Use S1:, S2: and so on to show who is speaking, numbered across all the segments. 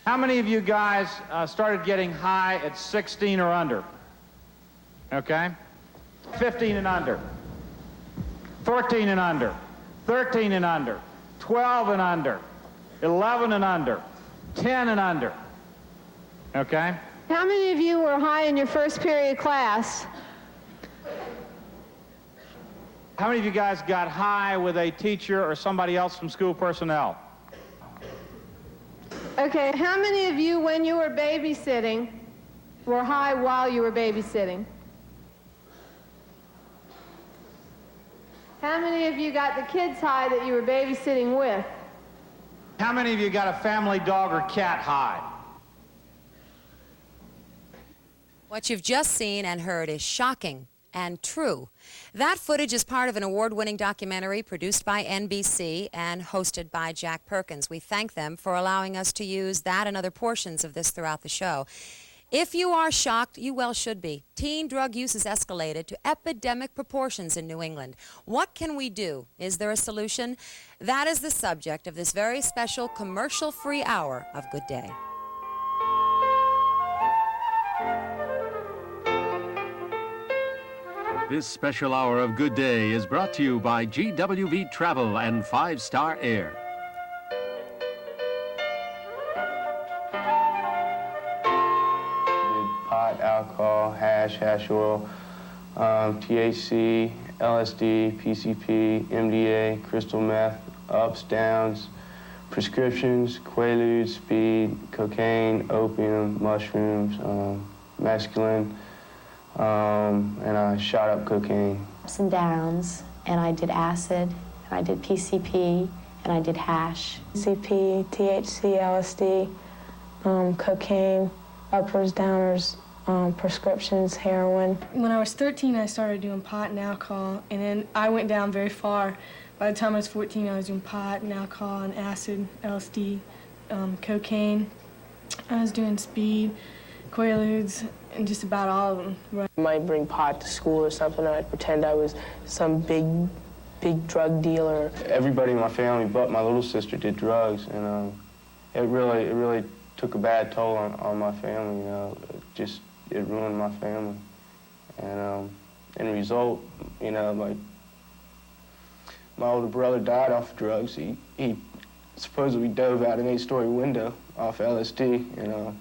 S1: How many of you guys started getting high at 16 or under? Okay? 15 and under. 14 and under. 13 and under. 12 and under. 11 and under. 10 and under. Okay?
S2: How many of you were high in your first period class?
S1: How many of you guys got high with a teacher or somebody else from school personnel?
S2: Okay, how many of you, when you were babysitting, were high while you were babysitting? How many of you got the kids high that you were babysitting with?
S1: How many of you got a family dog or cat high?
S3: What you've just seen and heard is shocking and true. That footage is part of an award-winning documentary produced by NBC and hosted by Jack Perkins. We thank them for allowing us to use that and other portions of this throughout the show. If you are shocked, you well should be. Teen drug use has escalated to epidemic proportions in New England. What can we do? Is there a solution? That is the subject of this very special commercial-free hour of Good Day.
S4: This special hour of Good Day is brought to you by GWV Travel and 5 Star Air.
S5: Pot, alcohol, hash oil, THC, LSD, PCP, MDA, crystal meth, ups, downs, prescriptions, quaaludes, speed, cocaine, opium, mushrooms, mescaline, and I shot up cocaine.
S6: Ups and downs, and I did acid, and I did PCP, and I did hash.
S7: PCP, THC, LSD, cocaine, uppers, downers, prescriptions, heroin.
S8: When I was 13, I started doing pot and alcohol, and then I went down very far. By the time I was 14, I was doing pot and alcohol and acid, LSD, cocaine. I was doing speed, quaaludes, and just about all of them.
S7: I might bring pot to school or something, and I'd pretend I was some big drug dealer.
S5: Everybody in my family but my little sister did drugs, and it really took a bad toll on my family, you know. It ruined my family. And in result, you know, my older brother died off of drugs. He supposedly dove out an 8-story window off LSD, and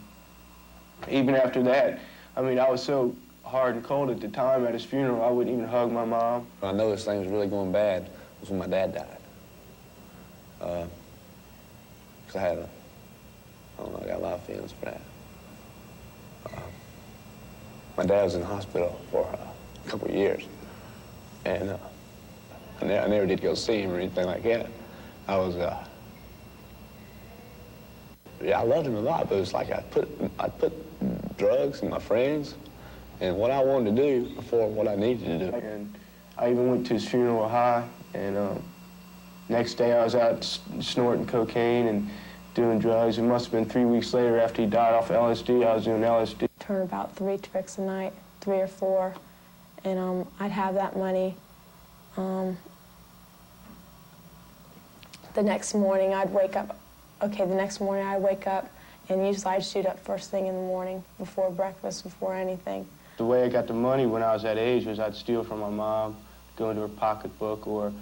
S5: even after that, I mean, I was so hard and cold at the time at his funeral, I wouldn't even hug my mom.
S9: I know this thing was really going bad was when my dad died. Because I got a lot of feelings for that. My dad was in the hospital for a couple of years, and I never did go see him or anything like that. Yeah, I loved him a lot, but it was like I put drugs in my friends and what I wanted to do before what I needed to do.
S5: And I even went to his funeral high, and next day I was out snorting cocaine and doing drugs. It must have been 3 weeks later after he died off LSD, I was doing LSD.
S7: Turn about 3 tricks a night, 3 or 4, and I'd have that money. The next morning I'd wake up. Okay, the next morning I'd wake up, and usually I'd shoot up first thing in the morning, before breakfast, before anything.
S5: The way I got the money when I was that age was I'd steal from my mom, go into her pocketbook, or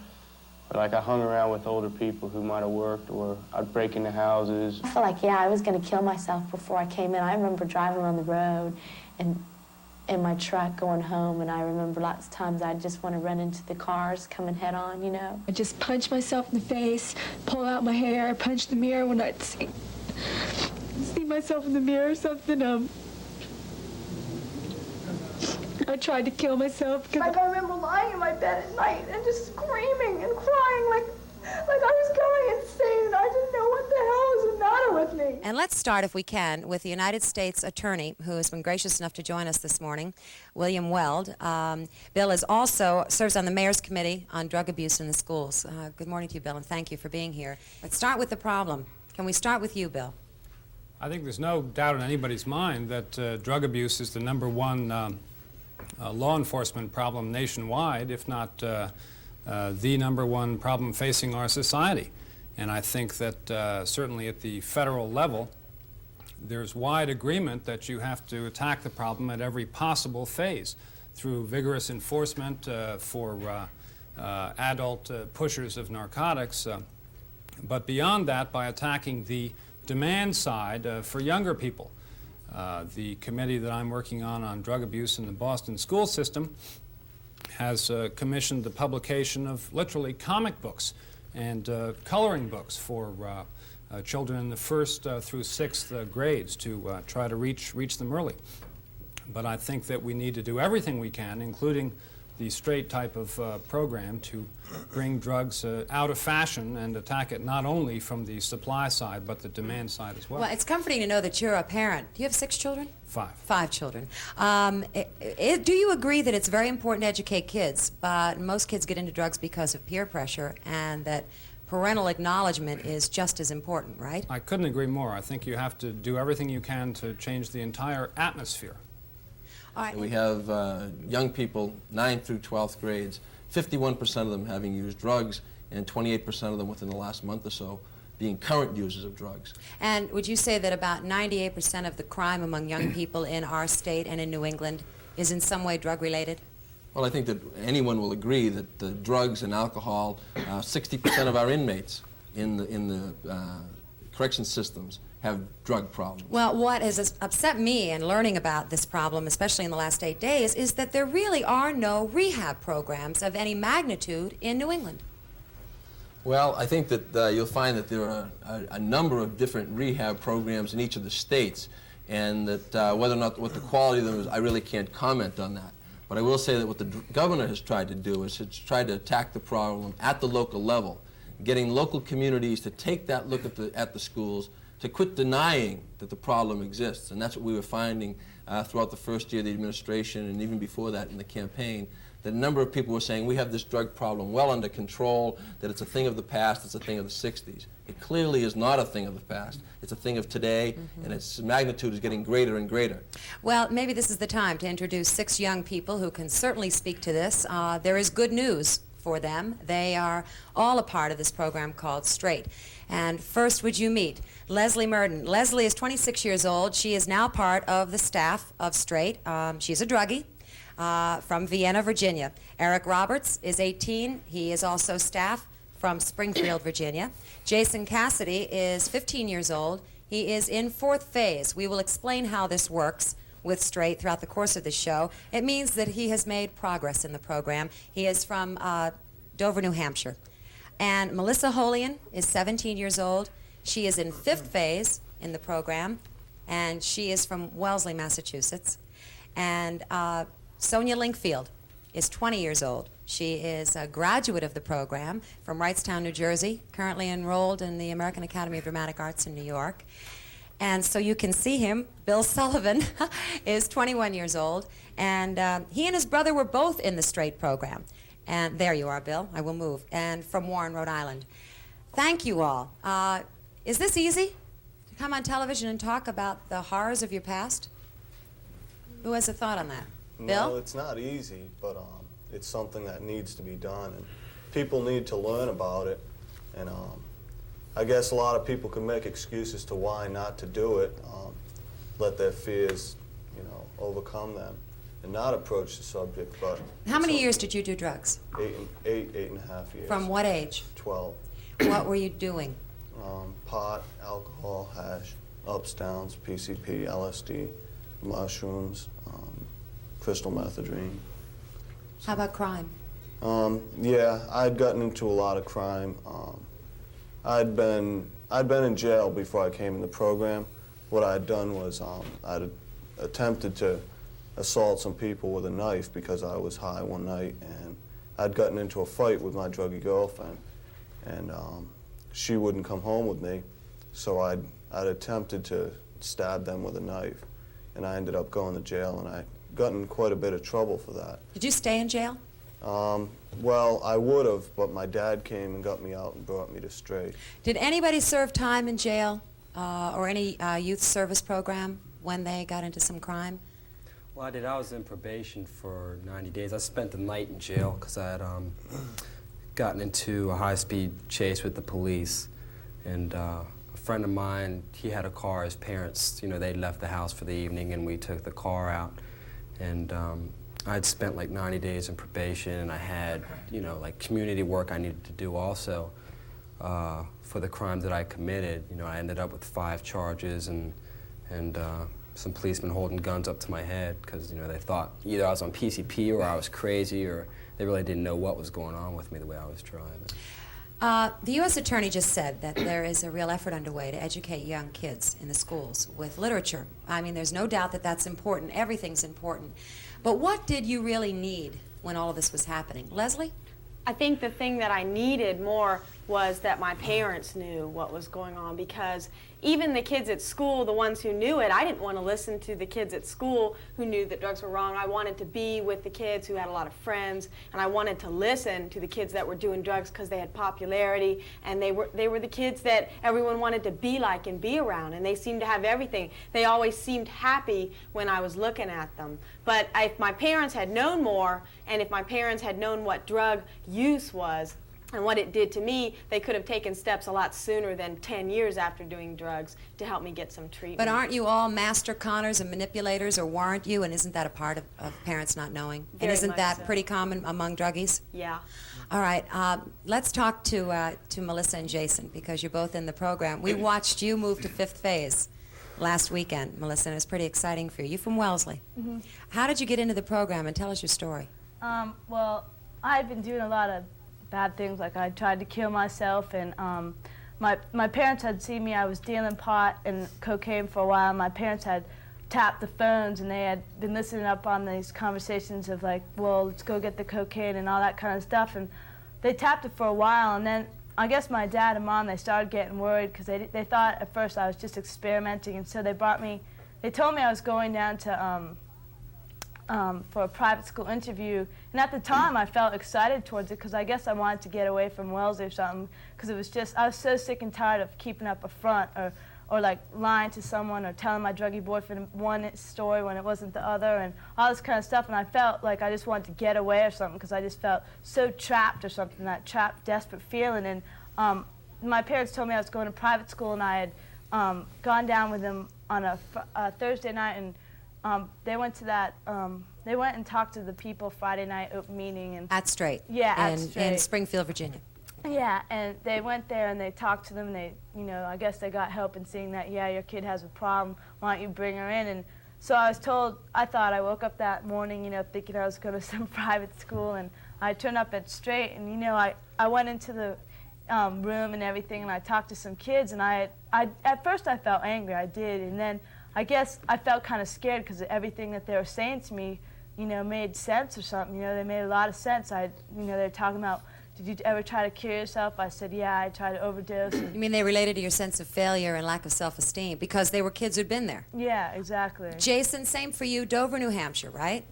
S5: like I hung around with older people who might have worked, or I'd break into houses.
S6: I felt like, yeah, I was going to kill myself before I came in. I remember driving on the road and in my truck going home, and I remember lots of times I'd just want to run into the cars coming head on, you know.
S8: I just punch myself in the face, pull out my hair, punch the mirror when I'd see myself in the mirror or something. I tried to kill myself.
S10: Like, I remember lying in my bed at night and just screaming and crying like I was going insane. I didn't know what the hell was the matter with me.
S3: And let's start, if we can, with the United States Attorney, who has been gracious enough to join us this morning, William Weld. Bill is also serves on the Mayor's Committee on Drug Abuse in the Schools. Good morning to you, Bill, and thank you for being here. Let's start with the problem. Can we start with you, Bill?
S11: I think there's no doubt in anybody's mind that drug abuse is the #1 law enforcement problem nationwide, if not the #1 problem facing our society. And I think that certainly at the federal level, there's wide agreement that you have to attack the problem at every possible phase through vigorous enforcement for adult pushers of narcotics, but beyond that by attacking the demand side for younger people. The committee that I'm working on drug abuse in the Boston school system has commissioned the publication of literally comic books and coloring books for children in the 1st through 6th grades to try to reach them early. But I think that we need to do everything we can, including the straight type of program, to bring drugs out of fashion and attack it not only from the supply side but the demand side as well.
S3: Well, it's comforting to know that you're a parent. Do you have 6 children?
S11: 5.
S3: 5 children. Do you agree that it's very important to educate kids, but most kids get into drugs because of peer pressure, and that parental acknowledgement is just as important, right?
S11: I couldn't agree more. I think you have to do everything you can to change the entire atmosphere.
S3: All right.
S12: We have young people, 9th through 12th grades, 51% of them having used drugs, and 28% of them within the last month or so being current users of drugs.
S3: And would you say that about 98% of the crime among young people in our state and in New England is in some way drug-related?
S12: Well, I think that anyone will agree that the drugs and alcohol, 60% of our inmates in the correction systems have drug problems.
S3: Well, what has upset me in learning about this problem, especially in the last 8 days, is that there really are no rehab programs of any magnitude in New England.
S12: Well, I think that you'll find that there are a number of different rehab programs in each of the states, and that whether or not what the quality of them is, I really can't comment on that. But I will say that what the governor has tried to do is he's tried to attack the problem at the local level, getting local communities to take that look at the schools, to quit denying that the problem exists. And that's what we were finding throughout the first year of the administration, and even before that in the campaign, that a number of people were saying we have this drug problem well under control, that it's a thing of the past, it's a thing of the 60s. It clearly is not a thing of the past. It's a thing of today, and its magnitude is getting greater and greater.
S3: Well, maybe this is the time to introduce 6 young people who can certainly speak to this. There is good news for them. They are all a part of this program called Straight. And first, would you meet Leslie MURDEN. Leslie is 26 years old. She is now part of the staff of Straight. She's a druggie from Vienna, Virginia. Eric Roberts is 18. He is also staff from Springfield, Virginia. Jason Cassidy is 15 years old. He is in 4th phase. We will explain how this works with Straight throughout the course of the show. It means that he has made progress in the program. He is from Dover, New Hampshire. And Melissa HOLAN is 17 years old. She is in 5th phase in the program, and she is from Wellesley, Massachusetts. And SONIA LINKFIELD is 20 years old. She is a graduate of the program from Wrightstown, New Jersey, currently enrolled in the American Academy of Dramatic Arts in New York. And so you can see him. Bill Sullivan is 21 years old, and he and his brother were both in the Straight program. And there you are, Bill. I will move. And from Warren, Rhode Island. Thank you all. Is this easy? To come on television and talk about the horrors of your past? Who has a thought on that? Bill?
S13: No, it's not easy, but it's something that needs to be done, and people need to learn about it. And I guess a lot of people can make excuses to why not to do it, let their fears, overcome them, and not approach the subject. But
S3: how many years did you do drugs?
S13: 8.5 years.
S3: From what age?
S13: 12.
S3: What were you doing?
S13: Pot, alcohol, hash, ups, downs, PCP, LSD, mushrooms, crystal methadone.
S3: How about crime?
S13: Yeah, I'd gotten into a lot of crime. I'd been in jail before I came in the program. What I'd done was I'd attempted to assault some people with a knife because I was high one night, and I'd gotten into a fight with my druggie girlfriend, and she wouldn't come home with me, so I'd attempted to stab them with a knife, and I ended up going to jail, and I got in quite a bit of trouble for that.
S3: Did you stay in jail?
S13: Well, I would have, but my dad came and got me out and brought me to Straight.
S3: Did anybody serve time in jail or any youth service program when they got into some crime?
S14: Well, I did. I was in probation for 90 days. I spent the night in jail because I had gotten into a high-speed chase with the police, and a friend of mine, he had a car. His parents, you know, they left the house for the evening, and we took the car out. And I'd spent like 90 days in probation, and I had, you know, like community work I needed to do also for the crimes that I committed. You know, I ended up with 5 charges and some policemen holding guns up to my head because, you know, they thought either I was on PCP or I was crazy, or they really didn't know what was going on with me the way I was driving.
S3: The U.S. Attorney just said that there is a real effort underway to educate young kids in the schools with literature. I mean, there's no doubt that that's important. Everything's important. But what did you really need when all of this was happening? Leslie?
S15: I think the thing that I needed more was that my parents knew what was going on, because even the kids at school, the ones who knew it, I didn't want to listen to the kids at school who knew that drugs were wrong. I wanted to be with the kids who had a lot of friends, and I wanted to listen to the kids that were doing drugs because they had popularity, and they were the kids that everyone wanted to be like and be around, and they seemed to have everything. They always seemed happy when I was looking at them. But if my parents had known more, and if my parents had known what drug use was, and what it did to me, they could have taken steps a lot sooner than 10 years after doing drugs to help me get some treatment.
S3: But aren't you all master conners and manipulators, or weren't you? And isn't that a part of parents not knowing?
S15: Very
S3: and isn't
S15: much
S3: that
S15: so.
S3: pretty common among druggies?
S15: Yeah.
S3: All right, let's talk to Melissa and Jason, because you're both in the program. We watched you move to 5th phase last weekend, Melissa, and it was pretty exciting for you. You're from Wellesley.
S16: Mm-hmm.
S3: How did you get into the program, and tell us your story?
S16: Well, I've been doing a lot of bad things, like I tried to kill myself, and my parents had seen me. I was dealing pot and cocaine for a while. My parents had tapped the phones, and they had been listening up on these conversations of like, well, let's go get the cocaine and all that kind of stuff, and they tapped it for a while, and then I guess my dad and mom, they started getting worried because they thought at first I was just experimenting, and so they told me I was going down to for a private school interview, and at the time I felt excited towards it because I guess I wanted to get away from Wellesley or something, because it was just, I was so sick and tired of keeping up a front or like lying to someone or telling my druggie boyfriend one story when it wasn't the other and all this kind of stuff, and I felt like I just wanted to get away or something because I just felt so trapped or something, that trapped, desperate feeling. And my parents told me I was going to private school, and I had gone down with them on a Thursday night, and they went to that, they went and talked to the people Friday night open meeting. And
S3: At Straight.
S16: Yeah, at Straight.
S3: In Springfield, Virginia.
S16: Yeah, and they went there and they talked to them, and they, you know, I guess they got help in seeing that, yeah, your kid has a problem, why don't you bring her in? And so I was told, I woke up that morning, you know, thinking I was going to some private school, and I turned up at Straight, and, you know, I went into the room and everything, and I talked to some kids, and at first I felt angry, I did, and then I guess I felt kind of scared because everything that they were saying to me, you know, made sense or something. You know, they made a lot of sense. You know, they were talking about, did you ever try to kill yourself? I said, yeah, I tried to overdose.
S3: You mean they related to your sense of failure and lack of self-esteem because they were kids who'd been there?
S16: Yeah, exactly.
S3: Jason, same for you, Dover, New Hampshire, right?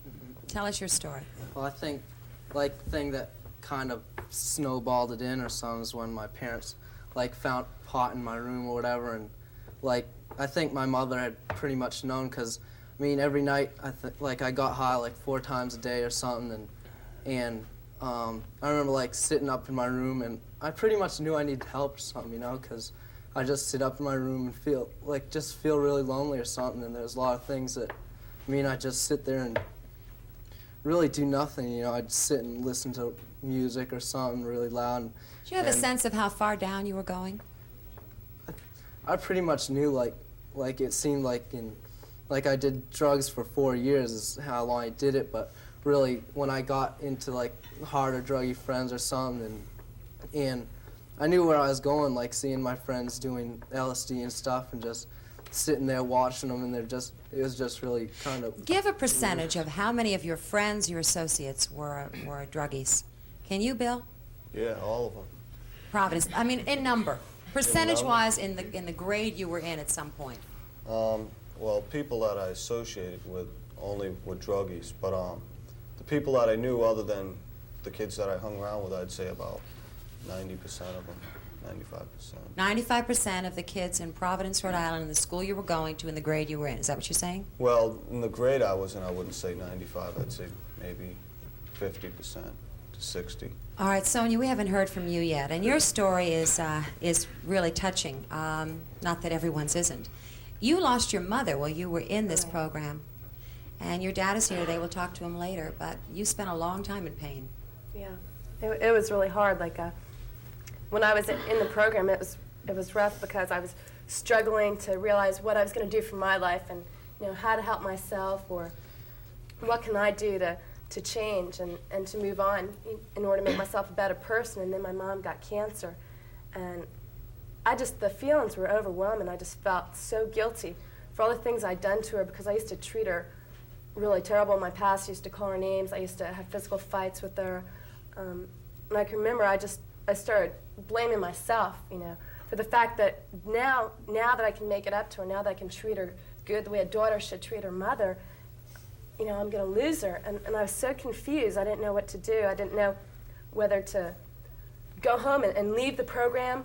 S3: Tell us your story.
S17: Well, I think, like, the thing that kind of snowballed it in or something is when my parents, like, found pot in my room or whatever, and, like, I think my mother had pretty much known because, I mean, every night, I got high like 4 times a day or something, and I remember like sitting up in my room, and I pretty much knew I needed help or something, you know, because I just sit up in my room and just feel really lonely or something, and there's a lot of things that, I mean, I just sit there and really do nothing, you know, I'd sit and listen to music or something really loud.
S3: Do you have a sense of how far down you were going?
S17: I pretty much knew, like it seemed like I did drugs for 4 years is how long I did it, but really when I got into like harder druggy friends or something, and I knew where I was going, like seeing my friends doing LSD and stuff and just sitting there watching them, and it was just really kind of...
S3: Give a percentage of how many of your friends, your associates were druggies. Can you, Bill?
S13: Yeah, all of them.
S3: Providence, I mean, in number. Percentage-wise, in the grade you were in at some point.
S13: Well, people that I associated with only were druggies, but the people that I knew other than the kids that I hung around with, I'd say about 90% of them, 95%.
S3: 95% of the kids in Providence, Rhode Island, in the school you were going to, in the grade you were in. Is that what you're saying?
S13: Well, in the grade I was in, I wouldn't say 95. I'd say maybe 50% to to 60.
S3: All right, Sonia, we haven't heard from you yet, and your story is really touching. Not that everyone's isn't. You lost your mother while you were in this program, and your dad is here today. We'll talk to him later, but you spent a long time in pain.
S18: Yeah, it was really hard. Like when I was in the program, it was rough because I was struggling to realize what I was going to do for my life, and how to help myself, or what can I do to change and to move on in order to make myself a better person. And then my mom got cancer, and the feelings were overwhelming. I just felt so guilty for all the things I'd done to her, because I used to treat her really terrible in my past. I used to call her names. I used to have physical fights with her. And I can remember I started blaming myself, for the fact that now that I can make it up to her, now that I can treat her good the way a daughter should treat her mother, I'm going to lose her. And I was so confused. I didn't know what to do. I didn't know whether to go home and leave the program,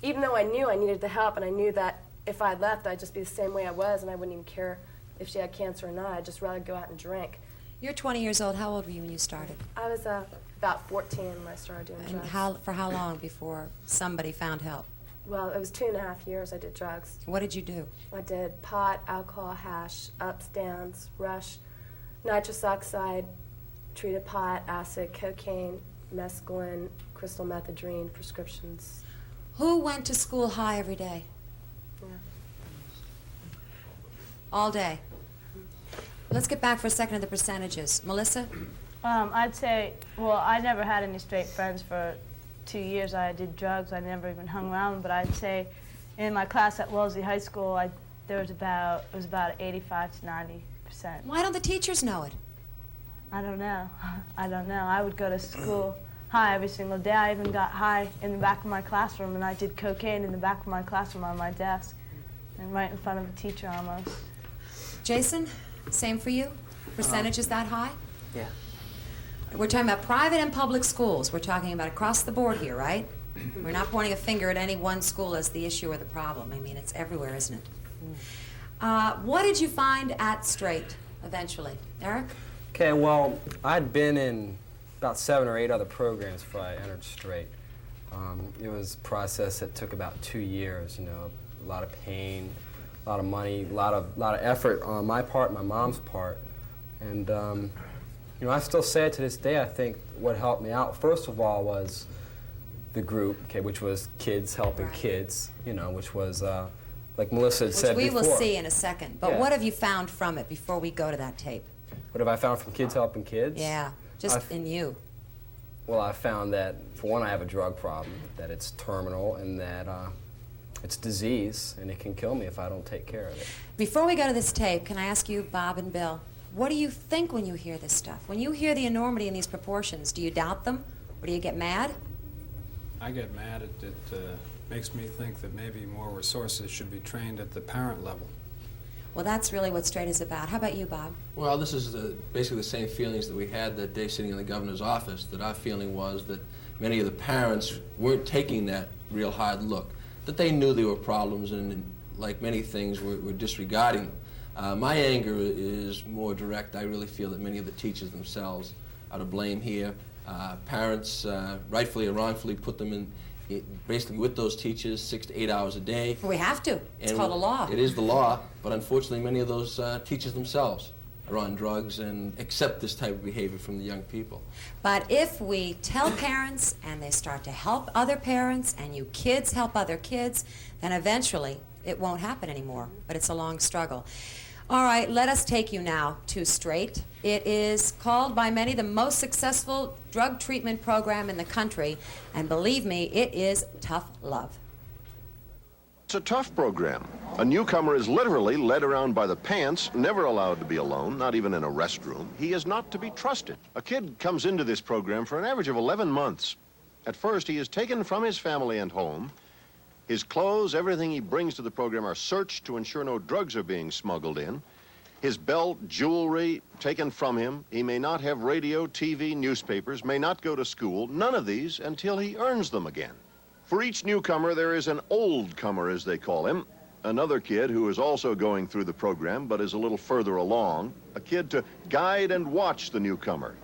S18: even though I knew I needed the help, and I knew that if I left, I'd just be the same way I was, and I wouldn't even care if she had cancer or not. I'd just rather go out and drink.
S3: You're 20 years old. How old were you when you started?
S18: I was about 14 when I started doing drugs.
S3: And for how long before somebody found help?
S18: Well, it was 2.5 years I did drugs.
S3: What did you do?
S18: I did pot, alcohol, hash, ups, downs, rush, nitrous oxide, treated pot, acid, cocaine, mescaline, crystal methadone, prescriptions.
S3: Who went to school high every day?
S18: Yeah.
S3: All day? Let's get back for a second to the percentages. Melissa?
S16: I'd say, well, I never had any straight friends for 2 years. I did drugs. I never even hung around. But I'd say in my class at Wellesley High School, it was about 85 to 90%.
S3: Why don't the teachers know it?
S16: I don't know. I don't know. I would go to school high every single day. I even got high in the back of my classroom, and I did cocaine in the back of my classroom on my desk, and right in front of the teacher almost.
S3: Jason, same for you? Percentage is that high?
S17: Yeah.
S3: We're talking about private and public schools. We're talking about across the board here, right? We're not pointing a finger at any one school as the issue or the problem. I mean, it's everywhere, isn't it? What did you find at Straight eventually? Eric?
S14: Okay, well, I'd been in about 7 or 8 other programs before I entered Straight. It was a process that took about 2 years, a lot of pain, a lot of money, a lot of effort on my part, my mom's part. And I still say it to this day. I think what helped me out, first of all, was the group, which was kids helping kids, which was, like Melissa had said before.
S3: Which we will see in a second. But what have you found from it before we go to that tape?
S14: What have I found from kids helping kids?
S3: Yeah, just in you.
S14: Well, I found that, for one, I have a drug problem, that it's terminal, and that it's disease, and it can kill me if I don't take care of it.
S3: Before we go to this tape, can I ask you, Bob and Bill, what do you think when you hear this stuff? When you hear the enormity in these proportions, do you doubt them, or do you get mad?
S11: I get mad. It makes me think that maybe more resources should be trained at the parent level.
S3: Well, that's really what Straight is about. How about you, Bob?
S12: Well, this is basically the same feelings that we had that day sitting in the governor's office, that our feeling was that many of the parents weren't taking that real hard look, that they knew there were problems and like many things, were disregarding them. My anger is more direct. I really feel that many of the teachers themselves are to blame here. Parents, rightfully or wrongfully, put them in basically with those teachers 6 to 8 hours a day.
S3: We have to. It's called a law.
S12: It is the law, but unfortunately many of those teachers themselves are on drugs and accept this type of behavior from the young people.
S3: But if we tell parents and they start to help other parents and you kids help other kids, then eventually it won't happen anymore. But it's a long struggle. All right, let us take you now to Straight. It is called by many the most successful drug treatment program in the country, and believe me, it is tough love.
S19: It's a tough program. A newcomer is literally led around by the pants, never allowed to be alone, not even in a restroom. He is not to be trusted. A kid comes into this program for an average of 11 months. At first, he is taken from his family and home. His clothes, everything he brings to the program are searched to ensure no drugs are being smuggled in. His belt, jewelry taken from him. He may not have radio, TV, newspapers, may not go to school, none of these until he earns them again. For each newcomer, there is an old comer, as they call him, another kid who is also going through the program but is a little further along, a kid to guide and watch the newcomer.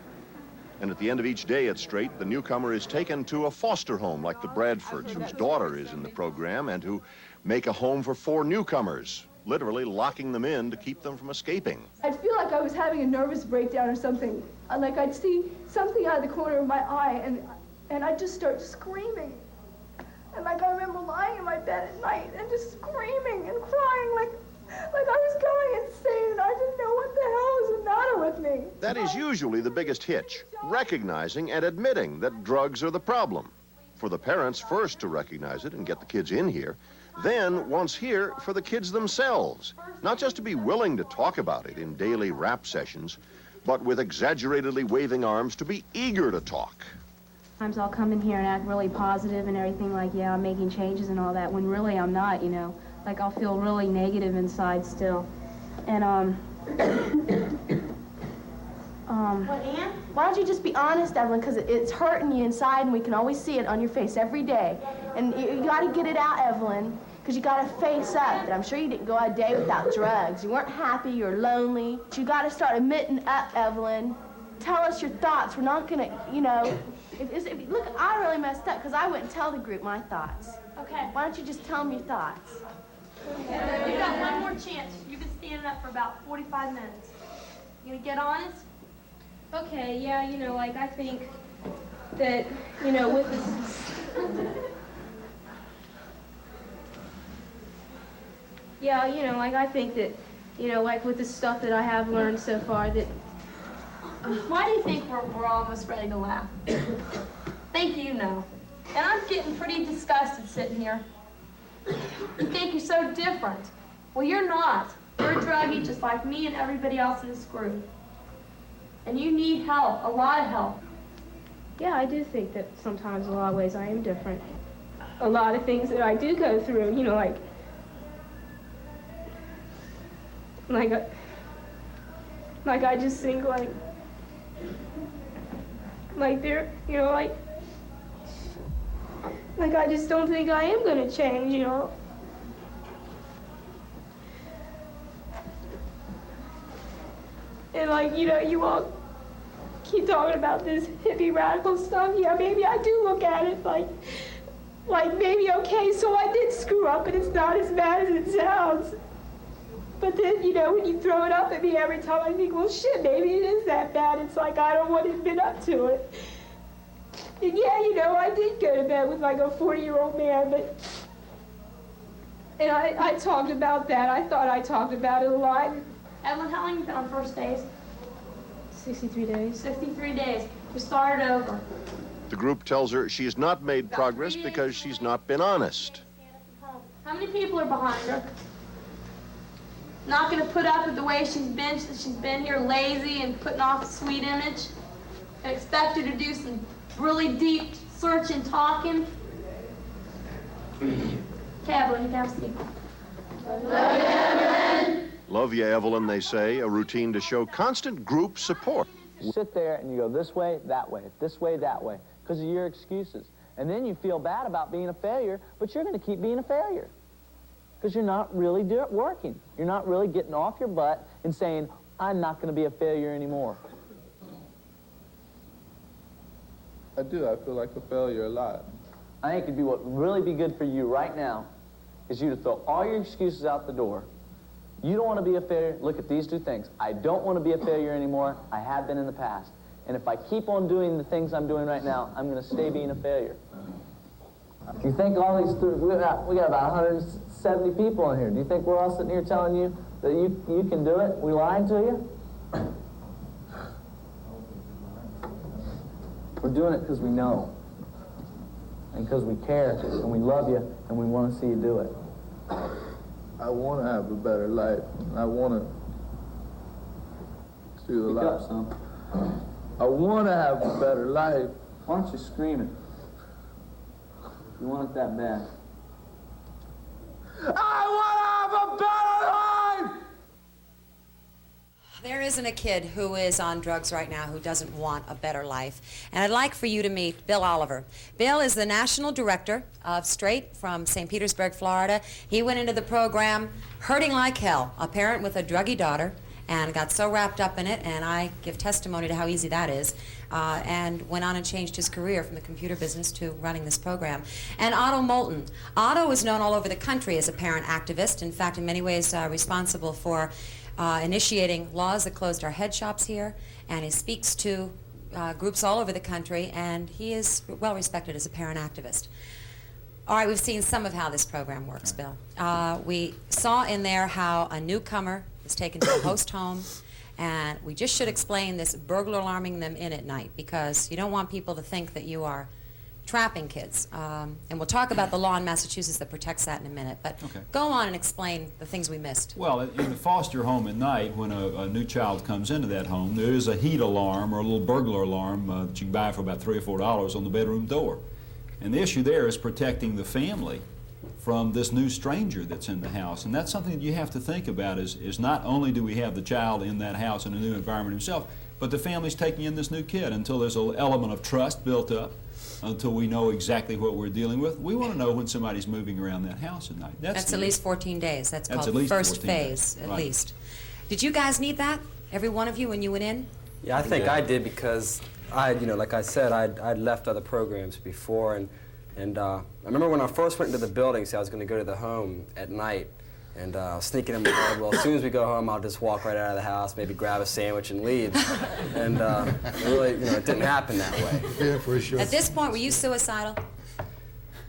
S19: And at the end of each day at Straight, the newcomer is taken to a foster home like the Bradfords, whose daughter is in the program, and who make a home for 4 newcomers, literally locking them in to keep them from escaping.
S10: I'd feel like I was having a nervous breakdown or something. Like I'd see something out of the corner of my eye, and I'd just start screaming. And like I remember lying in my bed at night and just screaming and crying like I was going insane, and I didn't know what the hell was the matter with me.
S19: That is usually the biggest hitch, recognizing and admitting that drugs are the problem. For the parents first to recognize it and get the kids in here, then, once here, for the kids themselves. Not just to be willing to talk about it in daily rap sessions, but with exaggeratedly waving arms to be eager to talk.
S20: Sometimes I'll come in here and act really positive and everything, like, yeah, I'm making changes and all that, when really I'm not, you know. Like, I'll feel really negative inside still. And,
S6: Why don't you just be honest, Evelyn, because it's hurting you inside, and we can always see it on your face every day. And you got to get it out, Evelyn, because you got to face up that I'm sure you didn't go a day without drugs. You weren't happy, you were lonely. But you got to start admitting up, Evelyn. Tell us your thoughts. We're not going to, you know, look, I really messed up because I wouldn't tell the group my thoughts.
S20: Okay.
S6: Why don't you just tell them your thoughts?
S20: You got one more chance. You've been standing up for about 45 minutes. You gonna get honest? Okay, yeah, you know, like, I think that, you know, with this... Yeah, you know, like, I think that, you know, like, with the stuff that I have learned so far, that... Why do you think we're almost ready to laugh? Think you know. And I'm getting pretty disgusted sitting here. You think you're so different. Well, you're not. You're a druggie just like me and everybody else in this group. And you need help, a lot of help. Yeah, I do think that sometimes in a lot of ways I am different. A lot of things that I do go through, you know, like I just think like they're, you know, like I just don't think I am gonna change, you know. And like, you know, you all keep talking about this hippie radical stuff. Yeah, maybe I do look at it like maybe, okay, so I did screw up and it's not as bad as it sounds. But then, you know, when you throw it up at me every time, I think, well, shit, maybe it is that bad. It's like I don't want to admit up to it. And yeah, you know, I did go to bed with like a 40-year-old man, but... And I talked about that. I thought I talked about it a lot. Evelyn, how long have you been on first days? 63 days. 63 days. We started over.
S19: The group tells her she's not made progress because she's not been honest.
S20: How many people are behind her? Not going to put up with the way she's been here lazy and putting off a sweet image. I expect her to do some really deep searching, talking. Okay, Evelyn, you can have a seat.
S19: Love ya, Evelyn, they say, a routine to show constant group support.
S21: You sit there and you go this way, that way, because of your excuses. And then you feel bad about being a failure, but you're going to keep being a failure. Because you're not really working. You're not really getting off your butt and saying, I'm not going to be a failure anymore.
S22: I do. I feel like a failure a lot.
S21: I think what would really be good for you right now is you to throw all your excuses out the door. You don't want to be a failure. Look at these 2 things. I don't want to be a failure anymore. I have been in the past. And if I keep on doing the things I'm doing right now, I'm going to stay being a failure. You think all these, we got about 170 people in here. Do you think we're all sitting here telling you that you can do it? We lying to you? We're doing it because we know. And because we care, and we love you, and we want to see you do it.
S22: I want to have a better life. I want to see the life. I want to have a better life.
S21: Why don't you scream it? You want it that bad.
S22: I want to have a better life!
S3: There isn't a kid who is on drugs right now who doesn't want a better life. And I'd like for you to meet Bill Oliver. Bill is the national director of Straight from St. Petersburg, Florida. He went into the program hurting like hell, a parent with a druggy daughter, and got so wrapped up in it, and I give testimony to how easy that is, and went on and changed his career from the computer business to running this program. And Otto Molten. Otto is known all over the country as a parent activist, in fact, in many ways responsible for initiating laws that closed our head shops here, and he speaks to groups all over the country, and he is well respected as a parent activist. All right, we've seen some of how this program works, Bill. We saw in there how a newcomer is taken to a host home, and we just should explain this burglar alarming them in at night, because you don't want people to think that you are trapping kids. And we'll talk about the law in Massachusetts that protects that in a minute, but go on and explain the things we missed.
S1: Well, in the foster home at night, when a new child comes into that home, there is a heat alarm or a little burglar alarm that you can buy for about $3 or $4 on the bedroom door. And the issue there is protecting the family from this new stranger that's in the house. And that's something that you have to think about is not only do we have the child in that house in a new environment himself, but the family's taking in this new kid until there's an element of trust built up, until we know exactly what we're dealing with. We want to know when somebody's moving around that house at night.
S3: That's at least 14 days. That's called
S1: at least
S3: first
S1: 14
S3: phase,
S1: days.
S3: at
S1: Right.
S3: least. Did you guys need that? Every one of you when you went in?
S14: Yeah, I think I did, because like I said, I'd left other programs before, and I remember when I first went into the building, I was going to go to the home at night, and I was thinking in my head, well, as soon as we go home, I'll just walk right out of the house, maybe grab a sandwich and leave. And really, it didn't happen that way.
S2: Yeah, for sure.
S3: At this point, were you suicidal?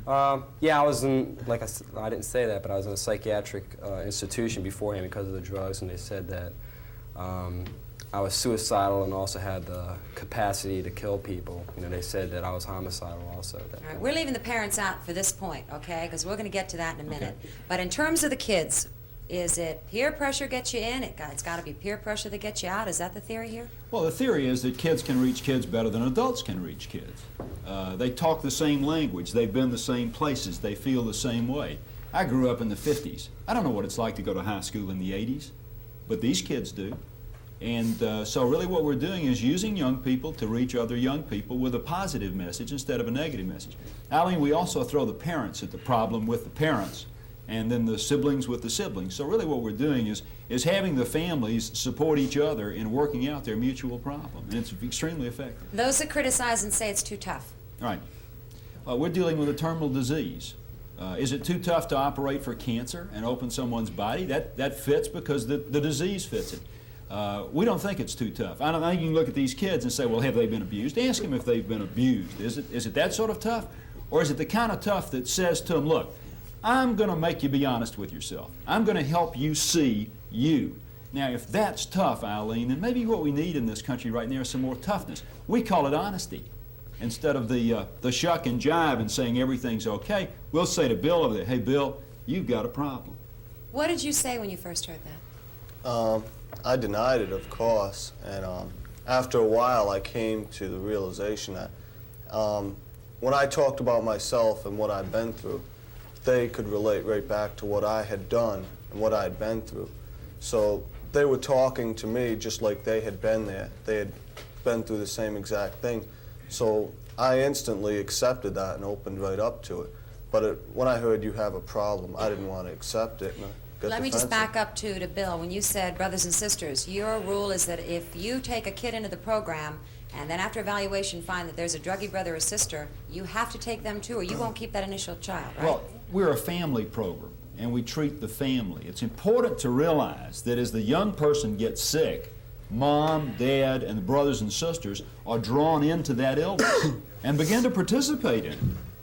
S14: Yeah, I was in, I didn't say that, but I was in a psychiatric institution beforehand because of the drugs, and they said that I was suicidal and also had the capacity to kill people. They said that I was homicidal also.
S3: All right, we're leaving the parents out for this point, okay? Because we're going to get to that in a minute. But in terms of the kids, is it peer pressure gets you in? It's got to be peer pressure that gets you out. Is that the theory here?
S1: Well, the theory is that kids can reach kids better than adults can reach kids. They talk the same language. They've been the same places. They feel the same way. I grew up in the 50s. I don't know what it's like to go to high school in the 80s, but these kids do. And so really what we're doing is using young people to reach other young people with a positive message instead of a negative message. Eileen, we also throw the parents at the problem with the parents, and then the siblings with the siblings. So really what we're doing is having the families support each other in working out their mutual problem, and it's extremely effective.
S3: Those that criticize and say it's too tough.
S1: Right. We're dealing with a terminal disease. Is it too tough to operate for cancer and open someone's body? That fits because the disease fits it. We don't think it's too tough. I don't think you can look at these kids and say, well, have they been abused? Ask them if they've been abused. Is it that sort of tough? Or is it the kind of tough that says to them, look, I'm going to make you be honest with yourself. I'm going to help you see you. Now, if that's tough, Eileen, then maybe what we need in this country right now is some more toughness. We call it honesty. Instead of the shuck and jive and saying everything's okay, we'll say to Bill over there, hey, Bill, you've got a problem.
S3: What did you say when you first heard that?
S13: I denied it, of course, and after a while I came to the realization that when I talked about myself and what I'd been through, they could relate right back to what I had done and what I had been through. So they were talking to me just like they had been there. They had been through the same exact thing. So I instantly accepted that and opened right up to it. But when I heard you have a problem, I didn't want to accept it.
S3: Let me just back up to Bill. When you said brothers and sisters, your rule is that if you take a kid into the program and then after evaluation find that there's a druggie brother or sister, you have to take them too, or you won't keep that initial child, right?
S1: Well, we're a family program, and we treat the family. It's important to realize that as the young person gets sick, Mom, Dad, and the brothers and sisters are drawn into that illness and begin to participate in it.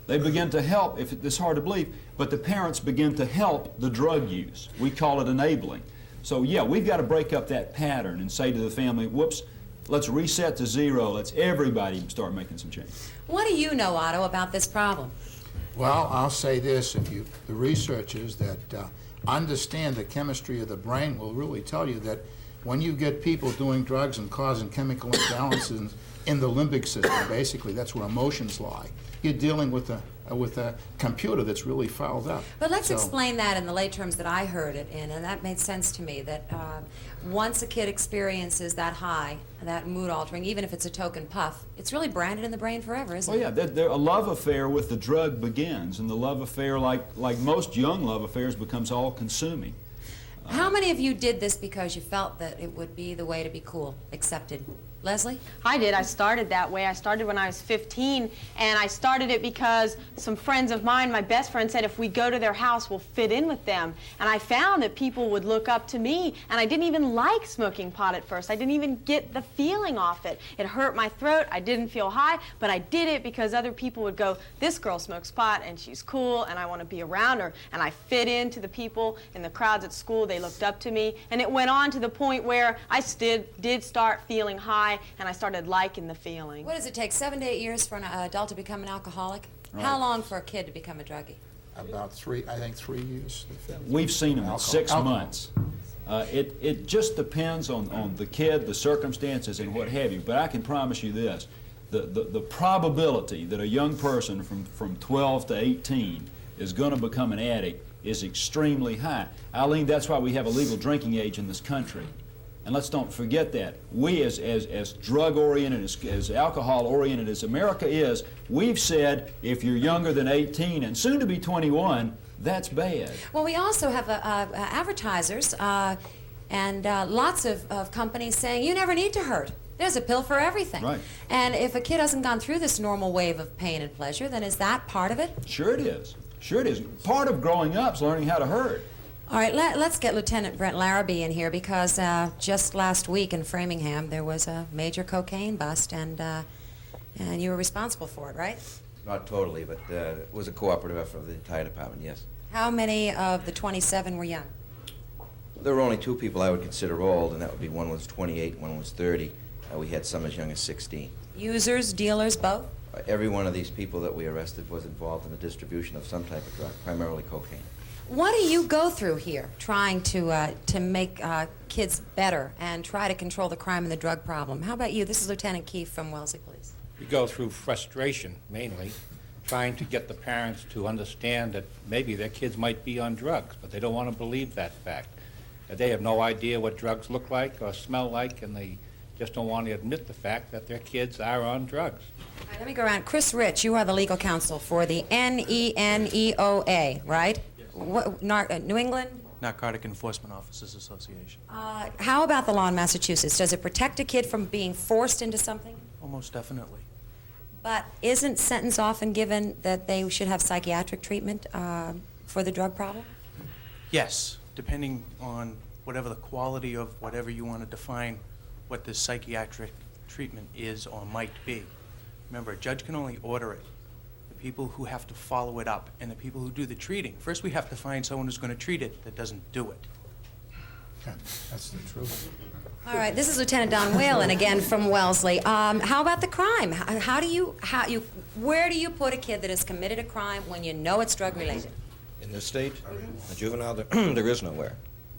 S1: They begin to help, if it's hard to believe, but the parents begin to help the drug use. We call it enabling. So yeah, we've got to break up that pattern and say to the family, whoops, let's reset to zero. Let's everybody start making some change.
S3: What do you know, Otto, about this problem?
S2: Well, I'll say this, the researchers that understand the chemistry of the brain will really tell you that when you get people doing drugs and causing chemical imbalances in the limbic system, basically, that's where emotions lie. You're dealing with a computer that's really fouled up.
S3: But let's explain that in the lay terms that I heard it in, and that made sense to me, that once a kid experiences that high, that mood altering, even if it's a token puff, it's really branded in the brain forever, isn't it?
S1: Oh yeah, a love affair with the drug begins, and the love affair, like most young love affairs, becomes all-consuming.
S3: How many of you did this because you felt that it would be the way to be cool, accepted? Leslie?
S15: I did. I started that way. I started when I was 15, and I started it because some friends of mine, my best friend, said if we go to their house, we'll fit in with them. And I found that people would look up to me, and I didn't even like smoking pot at first. I didn't even get the feeling off it. It hurt my throat. I didn't feel high, but I did it because other people would go, this girl smokes pot, and she's cool, and I want to be around her. And I fit into the people in the crowds at school. They looked up to me, and it went on to the point where I did start feeling high, and I started liking the feeling.
S3: What does it take, 7 to 8 years for an adult to become an alcoholic?
S2: Right.
S3: How long for a kid to become a druggie?
S2: About 3 years.
S1: We've seen them in
S2: Alcohol.
S1: 6
S2: Alcohol.
S1: months. It just depends on the kid, the circumstances, and what have you. But I can promise you this, the probability that a young person from 12 to 18 is going to become an addict is extremely high. Eileen, that's why we have a legal drinking age in this country. And let's don't forget that. We, as drug-oriented, as alcohol-oriented as America is, we've said if you're younger than 18 and soon to be 21, that's bad.
S3: Well, we also have advertisers and lots of companies saying you never need to hurt. There's a pill for everything.
S1: Right.
S3: And if a kid hasn't gone through this normal wave of pain and pleasure, then is that part of it?
S1: Sure it is. Sure it is. Part of growing up is learning how to hurt.
S3: All right, let's get Lieutenant Brent Larrabee in here because just last week in Framingham there was a major cocaine bust and you were responsible for it, right?
S4: Not totally, but it was a cooperative effort of the entire department, yes.
S3: How many of the 27 were young?
S4: There were only 2 people I would consider old, and that would be one was 28, one was 30. We had some as young as 16.
S3: Users, dealers, both?
S4: Every one of these people that we arrested was involved in the distribution of some type of drug, primarily cocaine.
S3: What do you go through here trying to make kids better and try to control the crime and the drug problem? How about you? This is Lieutenant Keefe from Wellesley Police.
S9: We go through frustration, mainly, trying to get the parents to understand that maybe their kids might be on drugs, but they don't want to believe that fact. They have no idea what drugs look like or smell like, and they just don't want to admit the fact that their kids are on drugs.
S3: All right, let me go around. Chris Rich, you are the legal counsel for the NENEOA, right? What, New England?
S23: Narcotic Enforcement Officers Association.
S3: How about the law in Massachusetts? Does it protect a kid from being forced into something?
S23: Almost definitely.
S3: But isn't sentence often given that they should have psychiatric treatment for the drug problem?
S23: Yes, depending on whatever the quality of whatever you want to define what the psychiatric treatment is or might be. Remember, a judge can only order it. The people who have to follow it up and the people who do the treating. First, we have to find someone who's going to treat it that doesn't do it.
S2: That's the truth.
S3: All right, this is Lieutenant Don Whalen again from Wellesley. How about the crime? Where do you put a kid that has committed a crime when you know it's drug-related?
S4: In this state, a juvenile, there is nowhere.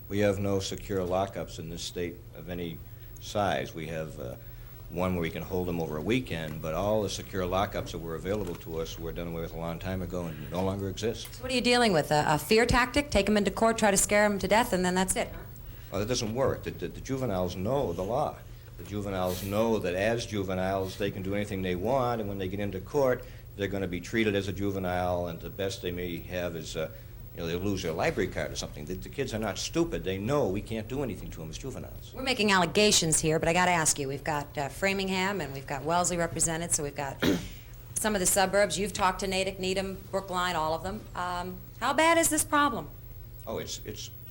S4: We have no secure lockups in this state of any size. We have one where we can hold them over a weekend, but all the secure lockups that were available to us were done away with a long time ago and no longer exist.
S3: So what are you dealing with? A fear tactic? Take them into court, try to scare them to death, and then that's it, huh?
S4: Well, that doesn't work. The juveniles know the law. The juveniles know that as juveniles they can do anything they want, and when they get into court, they're going to be treated as a juvenile, and the best they may have is, they'll lose their library card or something. The kids are not stupid. They know we can't do anything to them as juveniles.
S3: We're making allegations here, but I got to ask you. We've got Framingham and we've got Wellesley represented, so we've got some of the suburbs. You've talked to Natick, Needham, Brookline, all of them. How bad is this problem?
S4: Oh, it's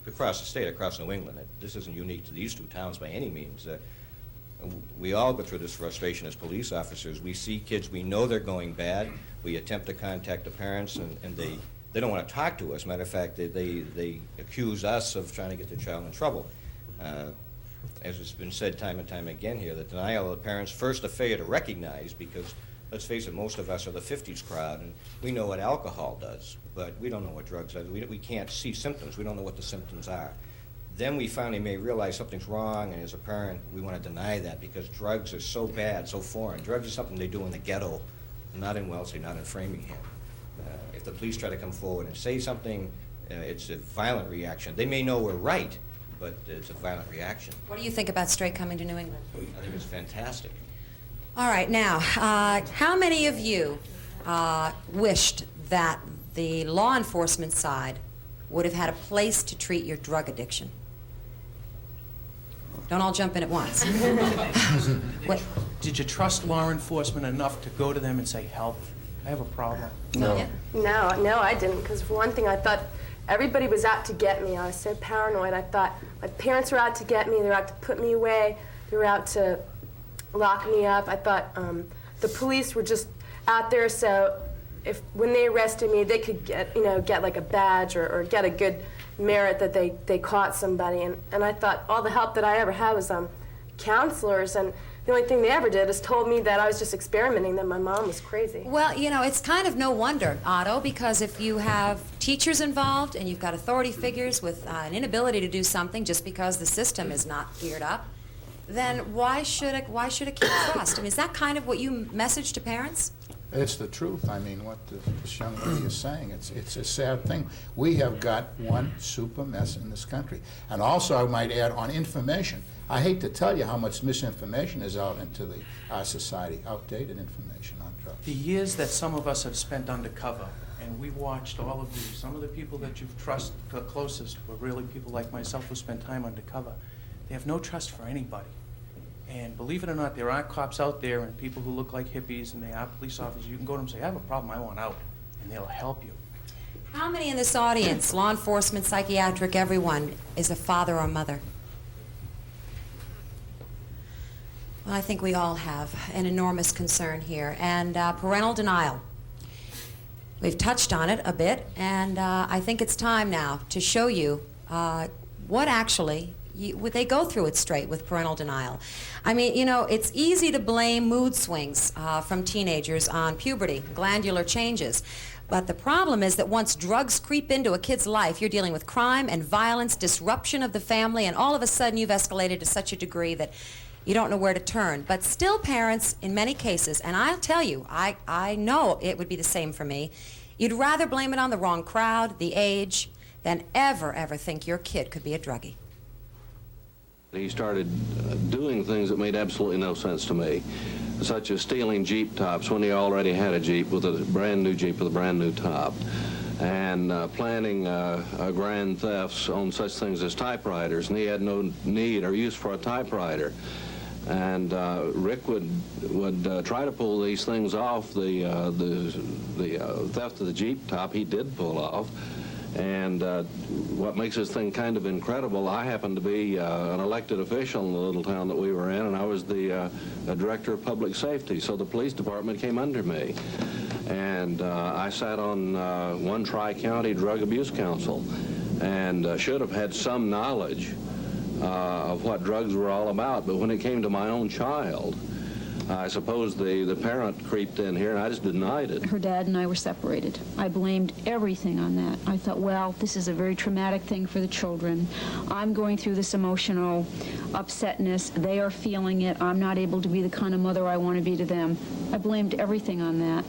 S4: across the state, across New England. This isn't unique to these 2 towns by any means. We all go through this frustration as police officers. We see kids, we know they're going bad. We attempt to contact the parents, and they don't want to talk to us. Matter of fact, they accuse us of trying to get their child in trouble. As has been said time and time again here, the denial of the parents, first a failure to recognize, because let's face it, most of us are the 50s crowd, and we know what alcohol does, but we don't know what drugs are. We can't see symptoms. We don't know what the symptoms are. Then we finally may realize something's wrong, and as a parent, we want to deny that because drugs are so bad, so foreign. Drugs are something they do in the ghetto, not in Wellesley, not in Framingham. If the police try to come forward and say something, it's a violent reaction. They may know we're right, but it's a violent reaction.
S3: What do you think about straight coming to New England?
S4: I think it's fantastic.
S3: All right, now, how many of you wished that the law enforcement side would have had a place to treat your drug addiction? Don't all jump in at once. What?
S23: Did you trust law enforcement enough to go to them and say, help, I have a problem?
S3: No.
S18: No, I didn't, because for one thing, I thought everybody was out to get me. I was so paranoid. I thought my parents were out to get me. They were out to put me away. They were out to lock me up. I thought the police were just out there, so when they arrested me, they could get like a badge or get a good merit that they caught somebody. And I thought all the help that I ever had was counselors, and the only thing they ever did is told me that I was just experimenting, that my mom was crazy.
S3: Well, you know, it's kind of no wonder, Otto, because if you have teachers involved and you've got authority figures with an inability to do something just because the system is not geared up, then why should a kid trust? I mean, is that kind of what you message to parents?
S2: It's the truth. I mean, what this young lady is saying, it's a sad thing. We have got one super mess in this country. And also, I might add, on information, I hate to tell you how much misinformation is out into our society, outdated information on drugs.
S23: The years that some of us have spent undercover, and we watched all of you, some of the people that you've trusted the closest were really people like myself who spent time undercover. They have no trust for anybody. And believe it or not, there are cops out there and people who look like hippies, and they are police officers. You can go to them and say, I have a problem, I want out, and they'll help you.
S3: How many in this audience, law enforcement, psychiatric, everyone, is a father or mother? Well, I think we all have an enormous concern here, and parental denial. We've touched on it a bit, and I think it's time now to show you what actually would they go through it straight with parental denial. I mean, you know, it's easy to blame mood swings from teenagers on puberty, glandular changes. But the problem is that once drugs creep into a kid's life, you're dealing with crime and violence, disruption of the family, and all of a sudden you've escalated to such a degree that you don't know where to turn. But still, parents, in many cases, and I'll tell you, I know it would be the same for me, you'd rather blame it on the wrong crowd, the age, than ever think your kid could be a druggie.
S5: He started doing things that made absolutely no sense to me, such as stealing Jeep tops when he already had a Jeep, with a brand new Jeep with a brand new top, and planning grand thefts on such things as typewriters, and he had no need or use for a typewriter. And Rick would try to pull these things off. The theft of the Jeep top he did pull off. And what makes this thing kind of incredible, I happened to be an elected official in the little town that we were in, and I was the director of public safety, so the police department came under me. And I sat on one Tri-County Drug Abuse Council, and should have had some knowledge of what drugs were all about, but when it came to my own child, I suppose the parent creeped in here, and I just denied it.
S7: Her dad and I were separated. I blamed everything on that. I thought, well, this is a very traumatic thing for the children. I'm going through this emotional upsetness. They are feeling it. I'm not able to be the kind of mother I want to be to them. I blamed everything on that.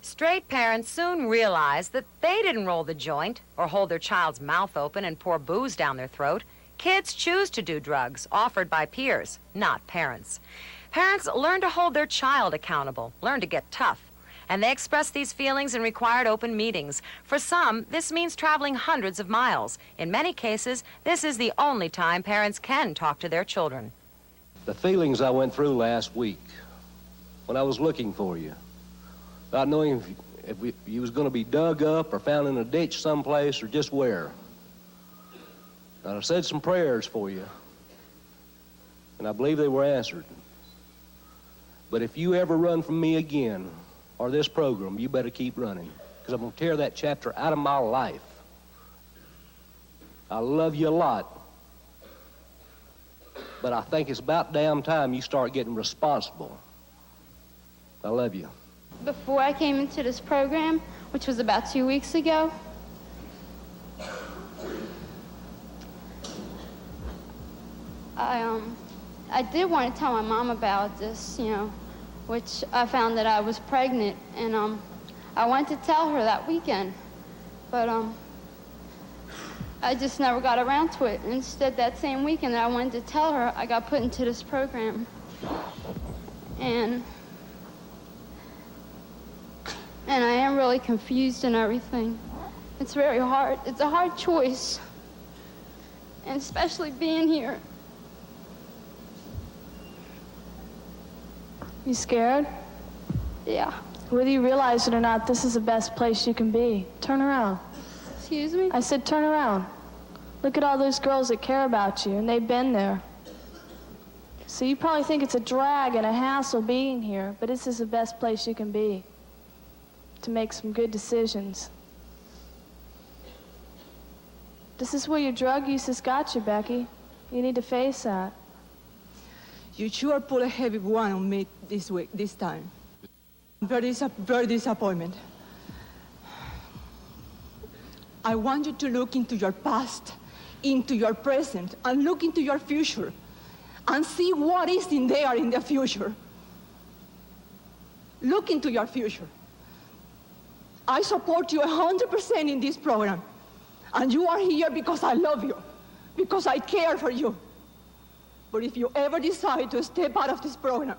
S3: Straight parents soon realized that they didn't roll the joint or hold their child's mouth open and pour booze down their throat. Kids choose to do drugs offered by peers, not parents. Parents learn to hold their child accountable, learn to get tough, and they express these feelings in required open meetings. For some, this means traveling hundreds of miles. In many cases, this is the only time parents can talk to their children.
S8: The feelings I went through last week when I was looking for you, not knowing if you was going to be dug up or found in a ditch someplace or just where. And I said some prayers for you, and I believe they were answered. But if you ever run from me again, or this program, you better keep running, because I'm going to tear that chapter out of my life. I love you a lot, but I think it's about damn time you start getting responsible. I love you.
S20: Before I came into this program, which was about 2 weeks ago, I did want to tell my mom about this, you know, which I found that I was pregnant, and I wanted to tell her that weekend, but I just never got around to it. Instead, that same weekend that I wanted to tell her, I got put into this program, and I am really confused and everything. It's very hard. It's a hard choice, and especially being here
S10: You scared? Yeah. Whether you realize it or not, this is the best place you can be. Turn around.
S20: Excuse me?
S10: I said turn around. Look at all those girls that care about you, and they've been there. So you probably think it's a drag and a hassle being here, but this is the best place you can be to make some good decisions. This is where your drug use has got you, Becky. You need to face that.
S11: You sure put a heavy one on me this time. Very disappointment. I want you to look into your past, into your present, and look into your future, and see what is in there in the future. Look into your future. I support you 100% in this program, and you are here because I love you, because I care for you. But if you ever decide to step out of this program,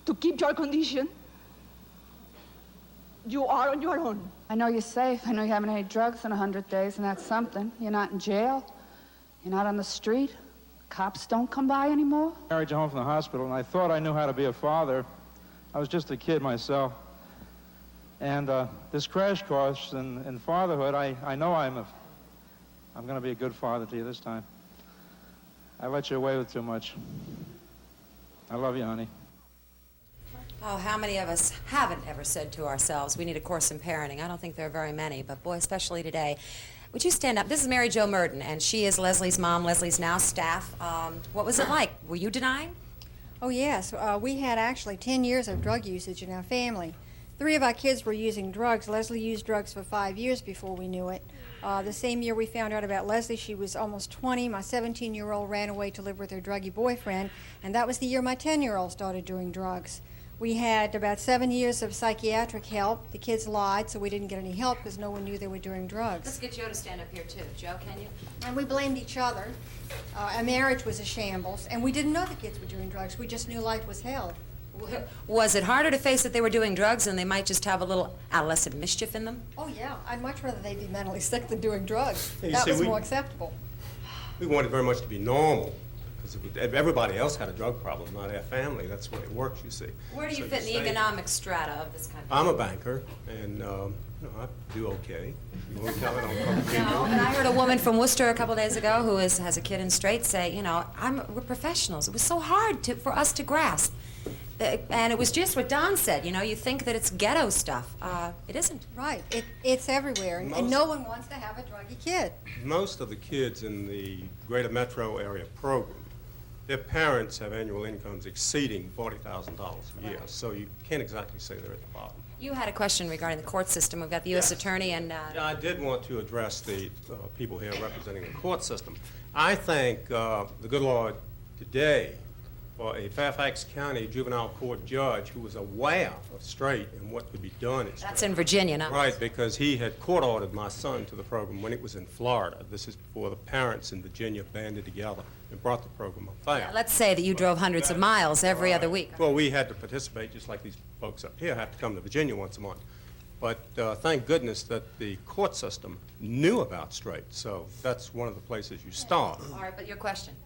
S11: to keep your condition, you are on your own.
S16: I know you're safe. I know you haven't had drugs in 100 days, and that's something. You're not in jail. You're not on the street. Cops don't come by anymore.
S17: Married you home from the hospital, and I thought I knew how to be a father. I was just a kid myself. And this crash course in fatherhood, I know I'm going to be a good father to you this time. I let you away with too much. I love you, honey.
S3: Oh, how many of us haven't ever said to ourselves, we need a course in parenting? I don't think there are very many, but boy, especially today. Would you stand up? This is Mary Jo Murden, and she is Leslie's mom, Leslie's now staff. What was it like? Were you denying?
S24: Oh, yes. We had actually 10 years of drug usage in our family. 3 of our kids were using drugs. Leslie used drugs for 5 years before we knew it. The same year we found out about Leslie, she was almost 20. My 17-year-old ran away to live with her druggy boyfriend, and that was the year my 10-year-old started doing drugs. We had about 7 years of psychiatric help. The kids lied, so we didn't get any help because no one knew they were doing drugs.
S3: Let's get Joe to stand up here, too. Joe, can you?
S24: And we blamed each other. Our marriage was a shambles, and we didn't know the kids were doing drugs. We just knew life was hell.
S3: Was it harder to face that they were doing drugs and they might just have a little adolescent mischief in them?
S24: Oh, yeah. I'd much rather they be mentally sick than doing drugs.
S25: You
S24: That
S25: see,
S24: was more acceptable.
S25: We wanted very much to be normal, because everybody else had a drug problem, not our family. That's the way it works, you see.
S3: Where do you
S25: So
S3: fit in the
S25: stay-
S3: economic strata of this country?
S25: I'm a banker, and I do okay. You won't count it on other people.
S3: No, but I heard a woman from Worcester a couple days ago who has a kid in straight say, you know, we're professionals. It was so hard for us to grasp. And it was just what Don said, you know, you think that it's ghetto stuff. It isn't.
S24: Right. It's everywhere, and no one wants to have a druggy kid.
S25: Most of the kids in the greater metro area program, their parents have annual incomes exceeding $40,000 a year, so you can't exactly say they're at the bottom.
S3: You had a question regarding the court system. We've got the U.S. Attorney and...
S25: Yeah, I did want to address the people here representing the court system. I think the good Lord today, for a Fairfax County juvenile court judge who was aware of straight and what could be done at straight.
S3: That's in Virginia, not
S25: Right, because he had court-ordered my son to the program when it was in Florida. This is before the parents in Virginia banded together and brought the program up there.
S3: Let's say that you drove hundreds of miles every other week.
S25: Well, we had to participate, just like these folks up here have to come to Virginia once a month. But thank goodness that the court system knew about straight, so that's one of the places you start.
S3: All right, but your question is?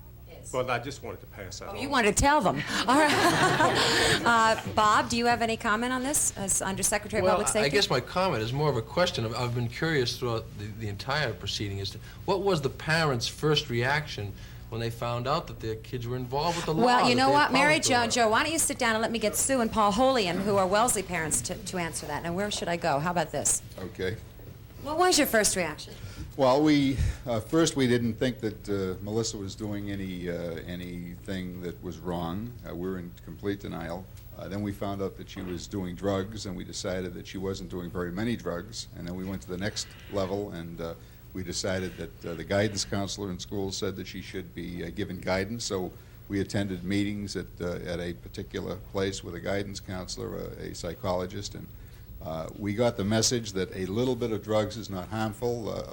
S25: Well, I just wanted to pass that on.
S3: You wanted to tell them. All right. Bob, do you have any comment on this as Undersecretary of Public Safety?
S12: I guess my comment is more of a question. I've been curious throughout the entire proceeding as to what was the parents' first reaction when they found out that their kids were involved with the law.
S3: Well, you know what, Mary
S12: Jo,
S3: Joe, why don't you sit down and let me get Sue and Paul Holian, who are Wellesley parents, to answer that. Now, where should I go? How about this?
S26: Okay.
S3: What was your first reaction?
S26: Well, first we didn't think that Melissa was doing anything that was wrong. We were in complete denial. Then we found out that she was doing drugs, and we decided that she wasn't doing very many drugs. And then we went to the next level, and we decided that the guidance counselor in school said that she should be given guidance. So we attended meetings at a particular place with a guidance counselor, a psychologist, and we got the message that a little bit of drugs is not harmful,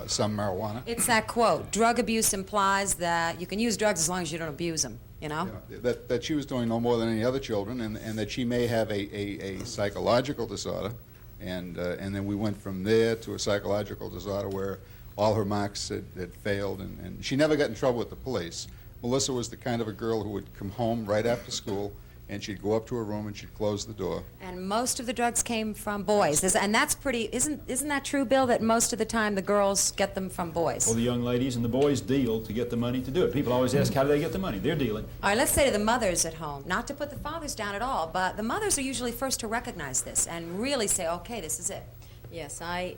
S26: some marijuana.
S3: It's that quote, drug abuse implies that you can use drugs as long as you don't abuse them, you know?
S26: Yeah, that she was doing no more than any other children, and that she may have a psychological disorder, and then we went from there to a psychological disorder where all her marks had failed, and she never got in trouble with the police. Melissa was the kind of a girl who would come home right after school and she'd go up to her room and she'd close the door.
S3: And most of the drugs came from boys. And that's pretty, isn't that true, Bill, that most of the time the girls get them from boys?
S1: Well, the young ladies and the boys deal to get the money to do it. People always ask, how do they get the money? They're dealing.
S3: All right, let's say to the mothers at home, not to put the fathers down at all, but the mothers are usually first to recognize this and really say, okay, this is it.
S6: Yes, I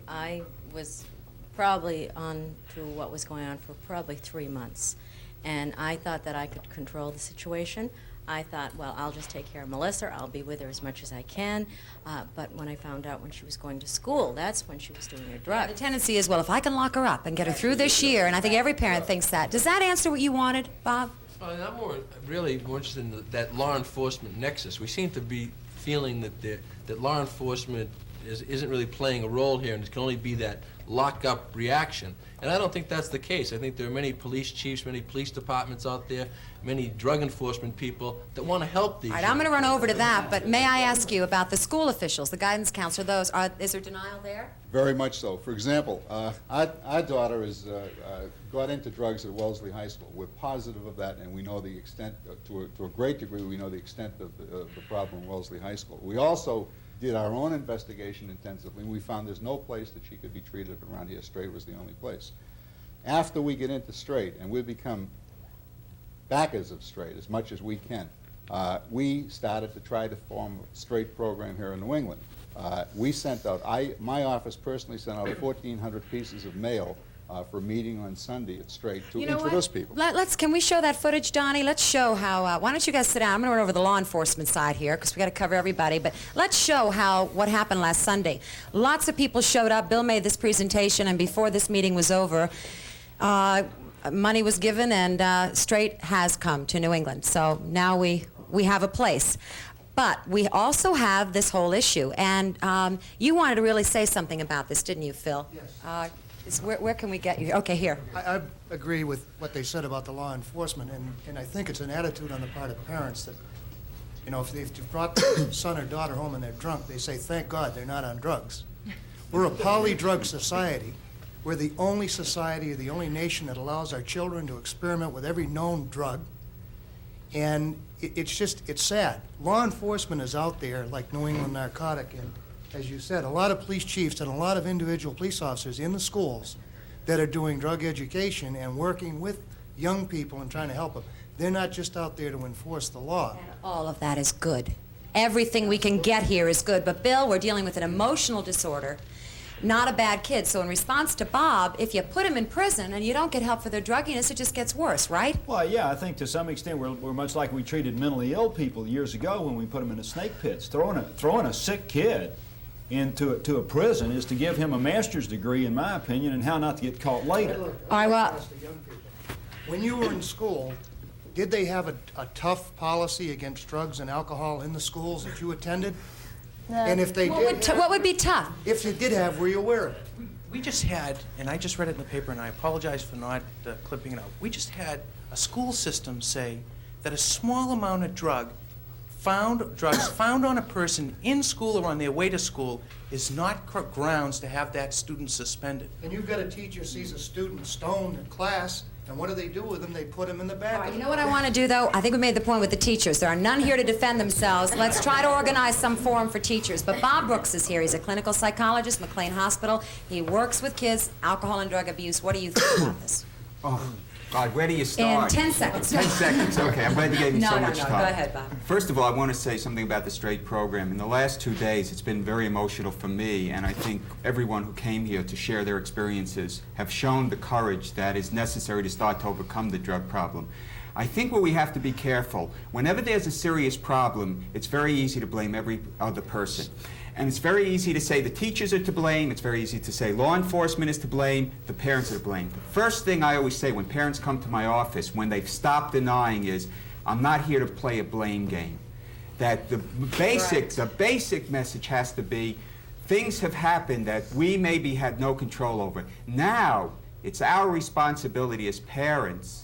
S6: was probably on to what was going on for probably 3 months. And I thought that I could control the situation. I thought, well, I'll just take care of Melissa. I'll be with her as much as I can. But when I found out when she was going to school, that's when she was doing her drugs.
S3: The tendency is, well, if I can lock her up and get her through this year, and I think every parent thinks that. Does that answer what you wanted, Bob?
S12: I'm really more interested in that law enforcement nexus. We seem to be feeling that law enforcement isn't really playing a role here, and it can only be that lock-up reaction. And I don't think that's the case. I think there are many police chiefs, many police departments out there, many drug enforcement people that want to help these.
S3: All right, I'm going to run over to that, but may I ask you about the school officials, the guidance counselor, is there denial there?
S26: Very much so. For example, our daughter is, got into drugs at Wellesley High School. We're positive of that, and we know the extent, to a great degree, we know the extent of the problem in Wellesley High School. We also did our own investigation intensively, and we found there's no place that she could be treated around here. Straight was the only place. After we get into Straight, and we become backers of Straight as much as we can, we started to try to form a Straight program here in New England. We sent out, my office personally sent out 1,400 pieces of mail for a meeting on Sunday at Straight to introduce people.
S3: Can we show that footage, Donnie? Let's show how, why don't you guys sit down? I'm going to run over the law enforcement side here because we got to cover everybody, but let's show what happened last Sunday. Lots of people showed up. Bill made this presentation, and before this meeting was over, money was given, and Straight has come to New England. So now we have a place. But we also have this whole issue, and you wanted to really say something about this, didn't you, Phil?
S13: Yes.
S3: Where can we get you? Okay, here.
S13: I agree with what they said about the law enforcement, and I think it's an attitude on the part of parents that, you know, if they've brought their son or daughter home and they're drunk, they say, thank God they're not on drugs. We're a poly-drug society. We're the only society, the only nation that allows our children to experiment with every known drug, and it's sad. Law enforcement is out there like New England Narcotic, and as you said, a lot of police chiefs and a lot of individual police officers in the schools that are doing drug education and working with young people and trying to help them. They're not just out there to enforce the law.
S3: And all of that is good. Everything we can get here is good. But Bill, we're dealing with an emotional disorder, not a bad kid. So in response to Bob, if you put him in prison and you don't get help for their drugginess, it just gets worse, right?
S1: Well, yeah, I think to some extent we're much like we treated mentally ill people years ago when we put them in the snake pits. Throwing a sick kid into a prison is to give him a master's degree, in my opinion, and how not to get caught later.
S13: All right, well, when you were in school, did they have a tough policy against drugs and alcohol in the schools that you attended? And if they
S3: what would be tough?
S13: If they did have, were you aware of it?
S23: We just had, and I just read it in the paper, and I apologize for not clipping it out. We just had a school system say that a small amount of drugs found on a person in school or on their way to school is not grounds to have that student suspended.
S13: And you've got a teacher sees a student stoned in class, and what do they do with them? They put him in the back.
S3: All right, you know what I want to do, though? I think we made the point with the teachers. There are none here to defend themselves. Let's try to organize some forum for teachers. But Bob Brooks is here. He's a clinical psychologist, McLean Hospital. He works with kids, alcohol and drug abuse. What do you think about this?
S14: Oh, God, where do you start?
S3: In 10 seconds.
S14: 10 seconds, okay. I'm glad you gave me so much time.
S3: Go ahead, Bob.
S14: First of all, I want to say something about the Straight program. In the last 2 days, it's been very emotional for me, and I think everyone who came here to share their experiences have shown the courage that is necessary to start to overcome the drug problem. I think where we have to be careful, whenever there's a serious problem, it's very easy to blame every other person. And it's very easy to say the teachers are to blame, it's very easy to say law enforcement is to blame, the parents are to blame. The first thing I always say when parents come to my office, when they've stopped denying, is, I'm not here to play a blame game. That the basic message has to be, things have happened that we maybe had no control over. Now, it's our responsibility as parents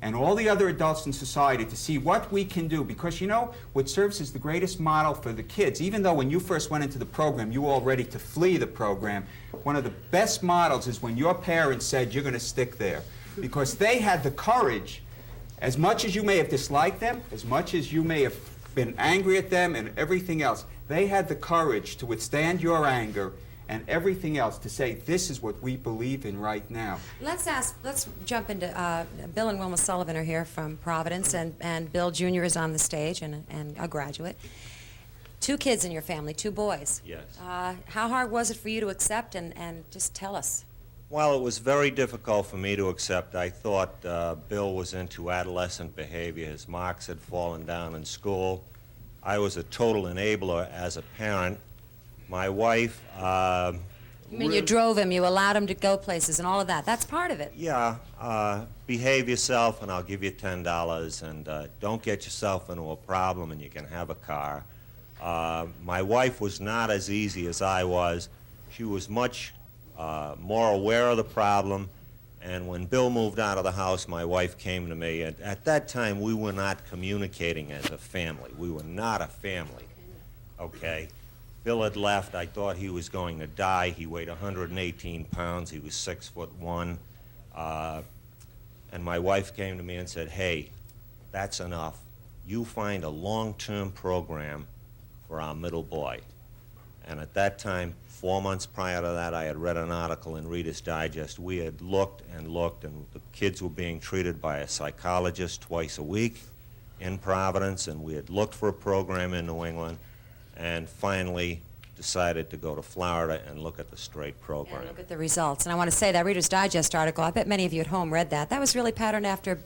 S14: and all the other adults in society to see what we can do, because you know what serves as the greatest model for the kids, even though when you first went into the program you were all ready to flee the program, one of the best models is when your parents said you're going to stick there, because they had the courage, as much as you may have disliked them, as much as you may have been angry at them and everything else. They had the courage to withstand your anger and everything else to say, this is what we believe in right now.
S3: Let's jump into, Bill and Wilma Sullivan are here from Providence, and Bill Jr. is on the stage and a graduate. 2 kids in your family, 2 boys.
S4: Yes.
S3: How hard was it for you to accept, and just tell us?
S4: Well, it was very difficult for me to accept. I thought Bill was into adolescent behavior. His marks had fallen down in school. I was a total enabler as a parent. My wife...
S3: You mean you drove him, you allowed him to go places and all of that. That's part of it.
S4: Yeah, behave yourself and I'll give you $10, and don't get yourself into a problem and you can have a car. My wife was not as easy as I was. She was much more aware of the problem, and when Bill moved out of the house, my wife came to me. At that time, we were not communicating as a family. We were not a family, okay? Bill had left. I thought he was going to die. He weighed 118 pounds. He was 6'1". And my wife came to me and said, hey, that's enough. You find a long-term program for our middle boy. And at that time, 4 months prior to that, I had read an article in Reader's Digest. We had looked and looked, and the kids were being treated by a psychologist twice a week in Providence, and we had looked for a program in New England, and finally decided to go to Florida and look at the straight program.
S3: And look at the results. And I want to say that Reader's Digest article, I bet many of you at home read that. That was really patterned after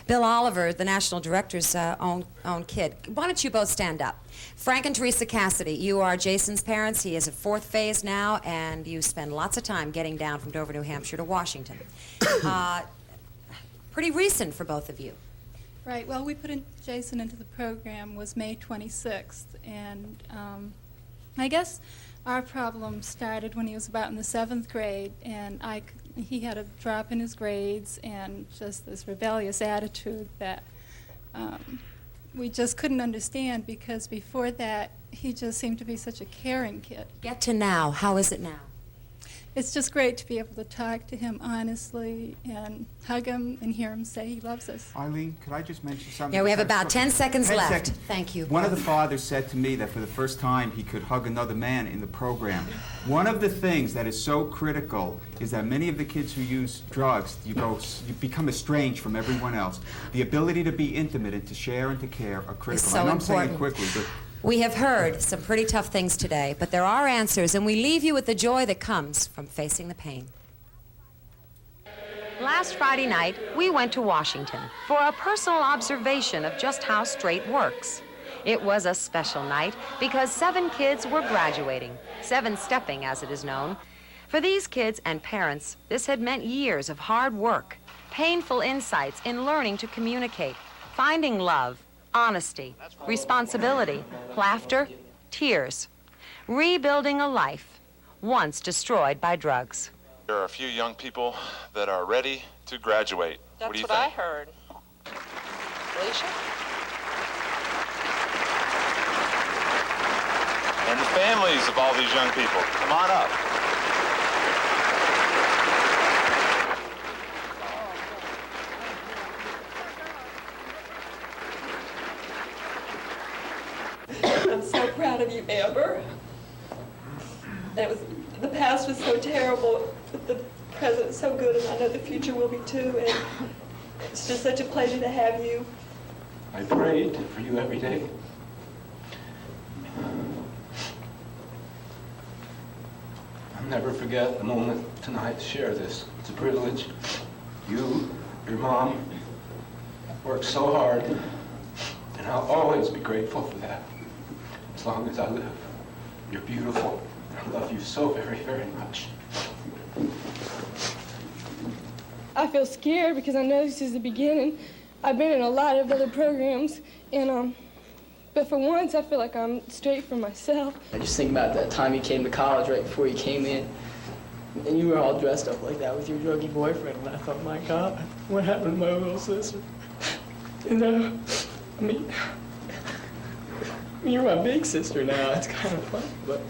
S3: Bill Oliver, the national director's own kid. Why don't you both stand up? Frank and Teresa Cassidy, you are Jason's parents. He is at 4th phase now, and you spend lots of time getting down from Dover, New Hampshire to Washington. Pretty recent for both of you.
S9: Right. Well, we put Jason into the program was May 26th, and I guess our problem started when he was about in the 7th grade, and he had a drop in his grades and just this rebellious attitude that we just couldn't understand, because before that he just seemed to be such a caring kid.
S3: Get to now. How is it now?
S9: It's just great to be able to talk to him honestly and hug him and hear him say he loves us.
S14: Eileen, could I just mention something?
S3: Yeah, we have about 10 seconds
S14: 10
S3: left.
S14: seconds.
S3: Thank you.
S14: One of the fathers said to me that for the first time he could hug another man in the program. One of the things that is so critical is that many of the kids who use drugs, you become estranged from everyone else. The ability to be intimate and to share and to care are critical.
S3: It's so
S14: I know I'm saying
S3: important.
S14: it quickly, but
S3: We have heard some pretty tough things today, but there are answers, and we leave you with the joy that comes from facing the pain. Last Friday night, we went to Washington for a personal observation of just how straight works. It was a special night because 7 kids were graduating, 7-stepping as it is known. For these kids and parents, this had meant years of hard work, painful insights in learning to communicate, finding love, honesty, responsibility, laughter, tears, rebuilding a life once destroyed by drugs.
S15: There are a few young people that are ready to graduate.
S19: That's
S15: what do you
S19: what I
S15: think?
S19: heard. Alicia?
S15: And the families of all these young people, come on up.
S19: I'm so proud of you, Amber. The past was so terrible, but the present is so good, and I know the future will be too, and it's just such a pleasure to have you.
S21: I prayed for you every day. I'll never forget the moment tonight to share this. It's a privilege. You, your mom, worked so hard, and I'll always be grateful for that. As long as I live. You're beautiful. I love you so very, very much.
S20: I feel scared because I know this is the beginning. I've been in a lot of other programs, and but for once I feel like I'm straight for myself.
S22: I just think about that time you came to college right before you came in, and you were all dressed up like that with your druggy boyfriend, and I thought, my God, what happened to my little sister? And I mean, you're my big sister now. It's kind of funny, but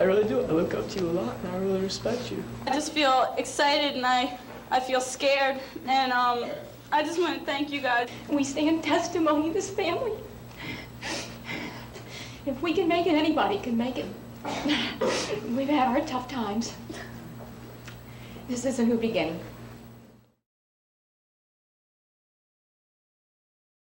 S22: I really do. I look up to you a lot, and I really respect you.
S27: I just feel excited, and I feel scared, and I just want to thank you guys.
S20: We stand testimony, this family. If we can make it, anybody can make it. We've had our tough times. This is a new beginning.